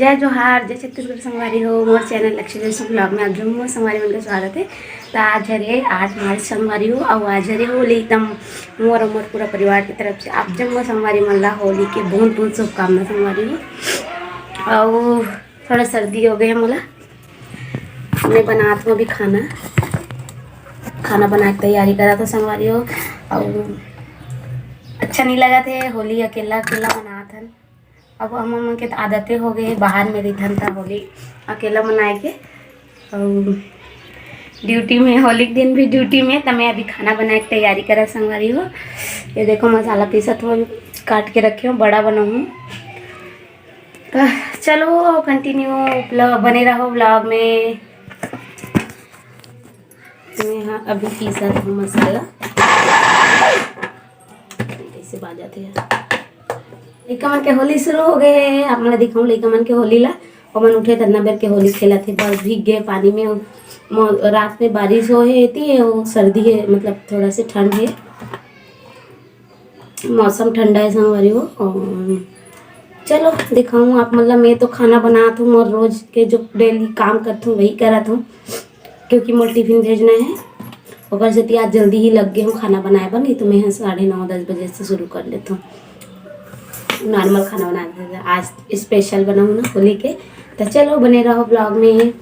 जय जोहार जय छत्तीसगढ़ संगवारी हो मोर चैनल लक्ष्मी देव ब्लॉग में आप जम्मू संगवारी मन का स्वागत है। तो आज हरे 8 मार्च संगवारी हो और आज हरे होली एकदम मोर और मोर पूरा परिवार की तरफ से आप जम्मू संगवारी मन ला होली के बहुत बहुत शुभकामना संगवारी हो। और थोड़ा सर्दी हो गई मोला, मैं बनात हूँ अभी खाना बना के तैयारी करा था संगवारी हो। और अच्छा नहीं लगा थे होली अकेला अकेला मना था। अब हम के आदतें हो गई बाहर में रिधन था होली अकेला मनाए के। और ड्यूटी में होली के दिन भी ड्यूटी में तो मैं अभी खाना बनाए की तैयारी करा संगवारी हो। ये देखो मसाला पीसा तो काट के रखे हूँ, बड़ा बनाऊँ। तो चलो कंटिन्यू बने रहो ब्लॉग में। मैं हाँ अभी पीसा था मसाला, कैसे बाजा थे लड़का मन के होली शुरू हो गए। आप मैं दिखाऊँ लड़का मन के होली ला और मन उठे तन्ना बेर के होली खेला थे, बस भीग गए पानी में। रात में बारिश हो थी और सर्दी है, मतलब थोड़ा सी ठंड है, मौसम ठंडा है संगवारी हो। और चलो दिखाऊँ आप, मतलब मैं तो खाना बनात हूँ और रोज के जो डेली काम करती हूँ वही करत हूँ, क्योंकि मोर टिफिन भेजना है। और से आज जल्दी ही लग गए हूँ खाना बनाए पर, नहीं तो मैं 9:30-10 बजे से शुरू कर लेता हूँ नॉर्मल खाना बनाना। आज स्पेशल बनाऊँ ना होली के, तो चलो बने रहो ब्लॉग में।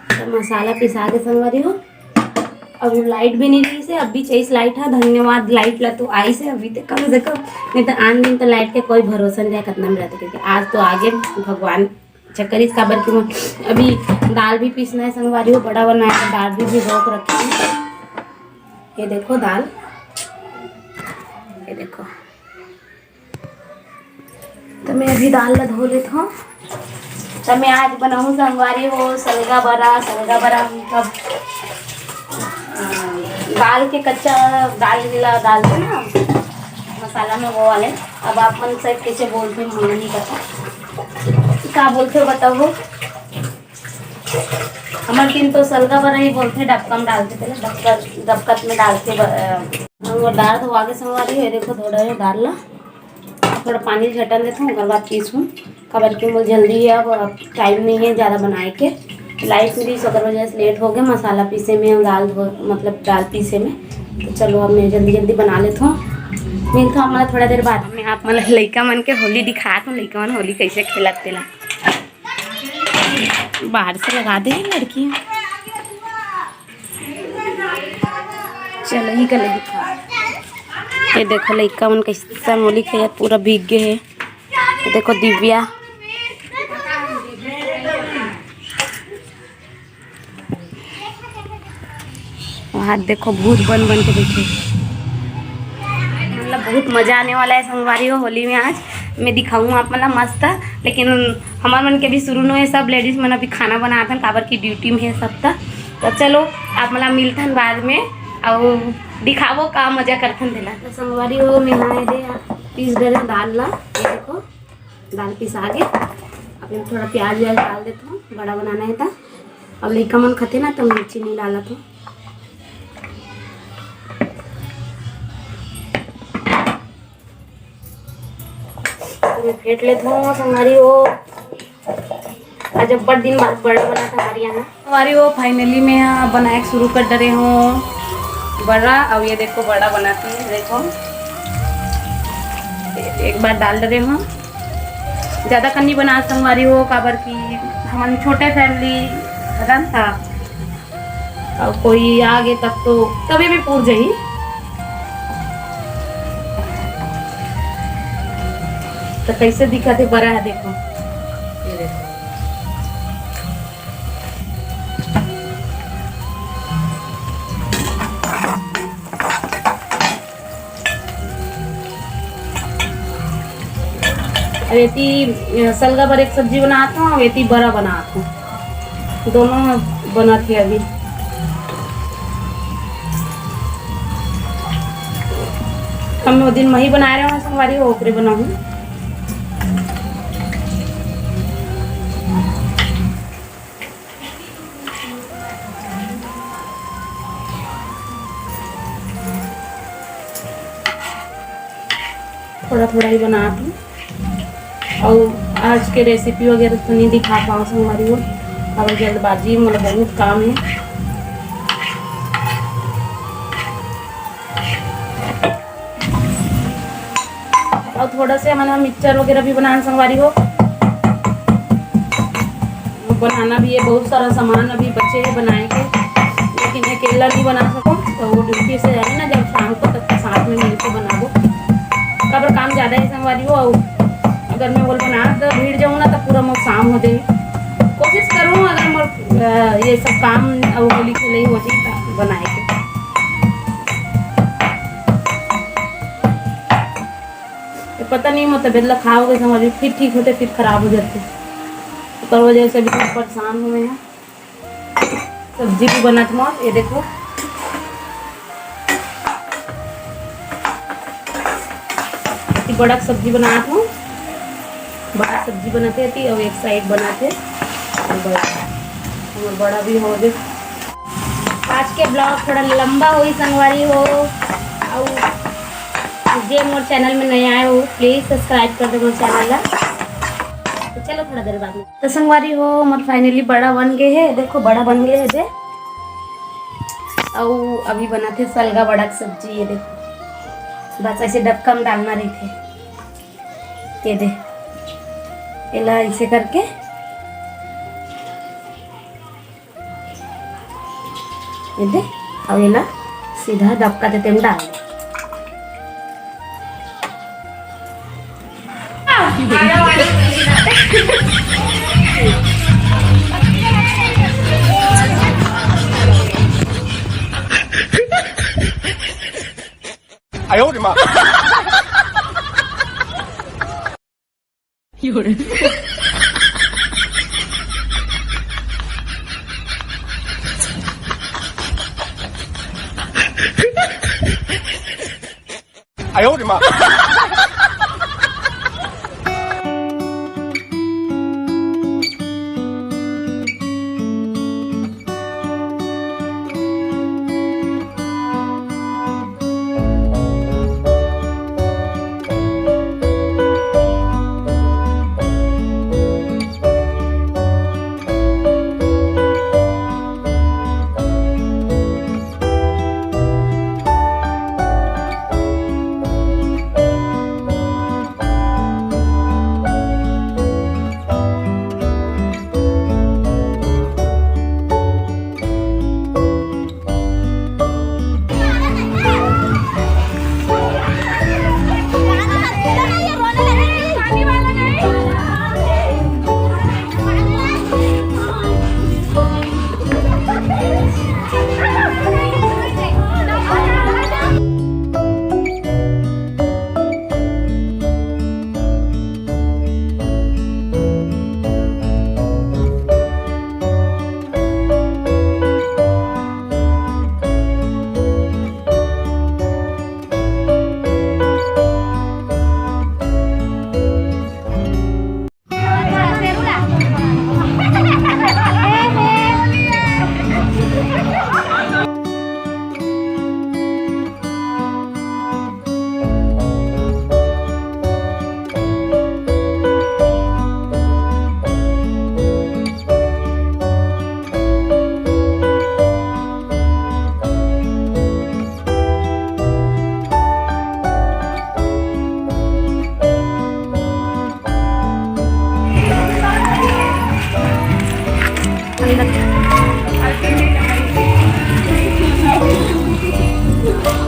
तो मसाला पिसा के संगवारी हो। अब लाइट भी नहीं रही से, अब भी चाहिए लाइट है, धन्यवाद लाइट ला तो आई से अभी तक कम से कम, नहीं तो आन दिन तो लाइट के कोई भरोसा नहीं रहा कितना में रहता, क्योंकि आज तो आगे भगवान चक्कर इस काबर की। अभी दाल भी पीसना है संगवारी हो, बड़ा बनाया है, दाल भी भिगो के रखी है। ये देखो दाल, ये देखो। तो मैं अभी दाल ला धो लेता हूँ। तो मैं आज बनाऊँ संगवारी हो सलगा बड़ा मतलब दाल के कच्चा दाल डालते ना मसाला में वो वाले। अब आप मन शायद कैसे बोलते हैं मुझे नहीं पता, क्या बोलते हो बताओ। हमारे दिन तो सलगा बड़ा ही बोलते, डबकम डालते थे ना, डबकत में डालते वो दाल तो आगे संगवारी है। देखो थोड़ा दाल ला थोड़ा पानी झटन देता हूँ, बाद पीसूँ खबर की मुझे जल्दी है, अब टाइम नहीं है ज़्यादा बनाए के। लाइट मिली सकर वजह से लेट हो गया मसाला पीसे में और मतलब दाल पीसे में। तो चलो अब मैं जल्दी बना लेता हूँ। मिलता हूँ हमारा थोड़ा देर बाद में। आप मतलब लड़का मन के होली दिखात हूँ, लड़का मन होली कैसे खेलत तेला बाहर से लगा दे लड़की। चलो ही कर दिखा। ये देखो लड़का मन कैसा होली खेलत, पूरा भीग गए है। देखो दिव्या, वहाँ देखो भूत बन के बैठे। मतलब बहुत मज़ा आने वाला है संगवारी हो होली में। आज मैं दिखाऊँ आप मतलब मस्त, लेकिन हमारे मन के भी शुरू में सब लेडीज़ मन अभी खाना बनाते हैं, काबर की ड्यूटी में है सब तक। तो चलो आप मतलब मिलते हैं बाद में और दिखावो का मज़ा करते हैं दिला। तो संगवारी हो मैं यहाँ दे पीस दे रहे दाल ला। ये देखो दाल पिसा के अब थोड़ा प्याज व्याज डाल देता हूँ, बड़ा बनाना है था। अब लड़का मन खाते ना तो मिर्ची नहीं डाला तो। मैं फेंट लेती हूँ संगवारी हो। आज अब बड़े दिन बाद बड़ा बना था हमारे यहाँ संगवारी हो। फाइनली मैं बनाए शुरू कर डरे हूँ बड़ा। अब ये देखो बड़ा बनाती है, देखो एक बार डाल डरे हूँ। ज़्यादा कन्नी बना संगवारी हो, काबर की हमारे छोटे फैमिली रन था और कोई आ गए तब तो तभी भी पूछ जाही। तो कैसे दिखा थे बड़ा है, देखो ये देखो। वेती सलगा पर एक सब्जी बनाता हूँ, वेती बड़ा बनाता हूँ, दोनों बनाती अभी। हम वो दिन वही बना रहे हैं संगवारी हो, ओकरे बनाऊँ। थोड़ा थोड़ा ही बनाती हूँ। और आज के रेसिपी वगैरह तो नहीं दिखा पाऊँ हमारी वो, अब जल्दबाजी मतलब बहुत काम है। और थोड़ा से मैंने मिक्सचर वगैरह भी बनाना संगवारी हो, बनाना भी है। बहुत सारा सामान अभी बचे हैं बनाए के, लेकिन अकेला नहीं बना सकूँ तो वो ड्यूटी से जाए ना, जब शाम को तब साथ में मिल के बना दो। कब काम ज़्यादा है संगवारी हो, और अगर मैं बोल बना तो भीड़ जाऊँ ना तो पूरा मोर शाम हो जाए। कोशिश करूँ अगर मोर ये सब काम और गोली खेले हो जाए तो बनाए के। पता नहीं मतलब बदला खाओगे संगवारी, फिर ठीक होते फिर खराब हो जाते, तो वजह से भी बहुत परेशान हुए हैं। सब्जी भी बना था, ये देखो बड़ा सब्जी बनाया था, बड़ा सब्जी बनाते थी और एक साइड बनाते और बड़ा भी हो गए। आज के ब्लॉग थोड़ा लंबा हुई संगवारी हो, और जे मोर चैनल में नया आए हो प्लीज सब्सक्राइब कर दो मोर चैनल ला। तो चलो थोड़ा देर बाद में तो संगवारी हो मत फाइनली बड़ा बन गए है, देखो बड़ा बन गए है जे। और अभी बनाते सलगा बड़ा की सब्जी, ये देखो बस ऐसे डबका में डालना रही थे, ये दे एला ऐसे करके ये दे, और एला सीधा डबका देते में डाल दे।哎呦我的妈！有人。哎呦我的妈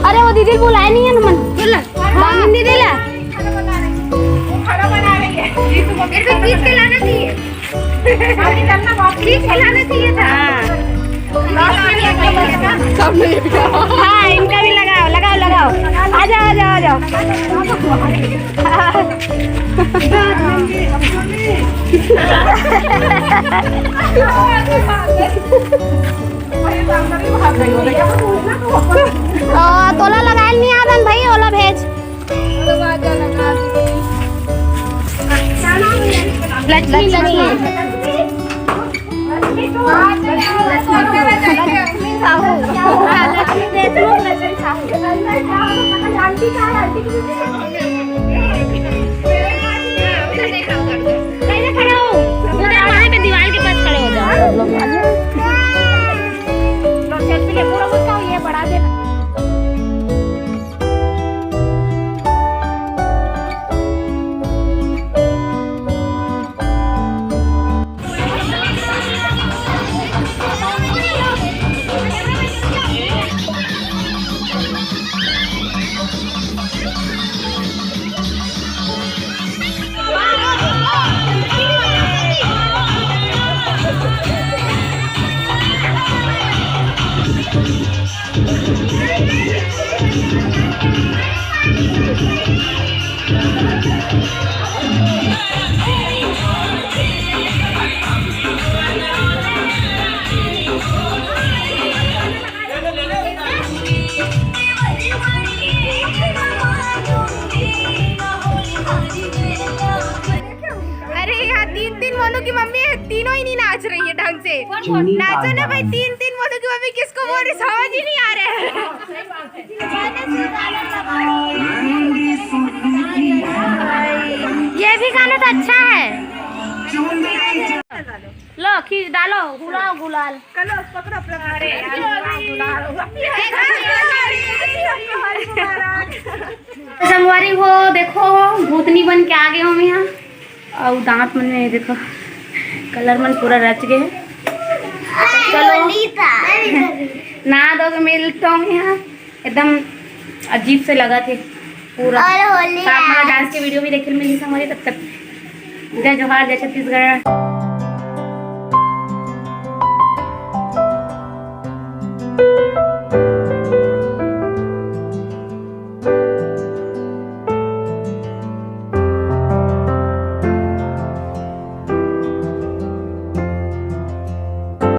！अरे वो दीदी बुलाया नहीं है ना मन दामिन दीदी ला खाना बना रही है मेरे को खींच के लाना चाहिए खींच के लाना चाहिए था। हाँ इनका भी लगाओ लगाओ लगाओ, आ जाओ आ जाओ आ जाओ। तोला लगाए नहीं आदन भाई, ओला भेज लक्ष्मी लक्ष्मी दोनों ही नहीं नाच रही है ढंग से। नाचो ना भाई, 3-3 बोलो कि अभी किसको बोल रही, समझ ही नहीं आ रहा है। ये भी गाना तो अच्छा है। लो खींच डालो, गुलाल गुलाल। संगवारी हो देखो, भूतनी बन के आ गए हम यहाँ। और दांत मन में देखो कलर मन पूरा रच गए। चलो नहा धो के मिलता हूँ यहाँ। एकदम अजीब से लगा थे पूरा। साथ हमारा डांस के वीडियो भी देखे मिली संगवारी। तब तक जय जोहार, जय छत्तीसगढ़।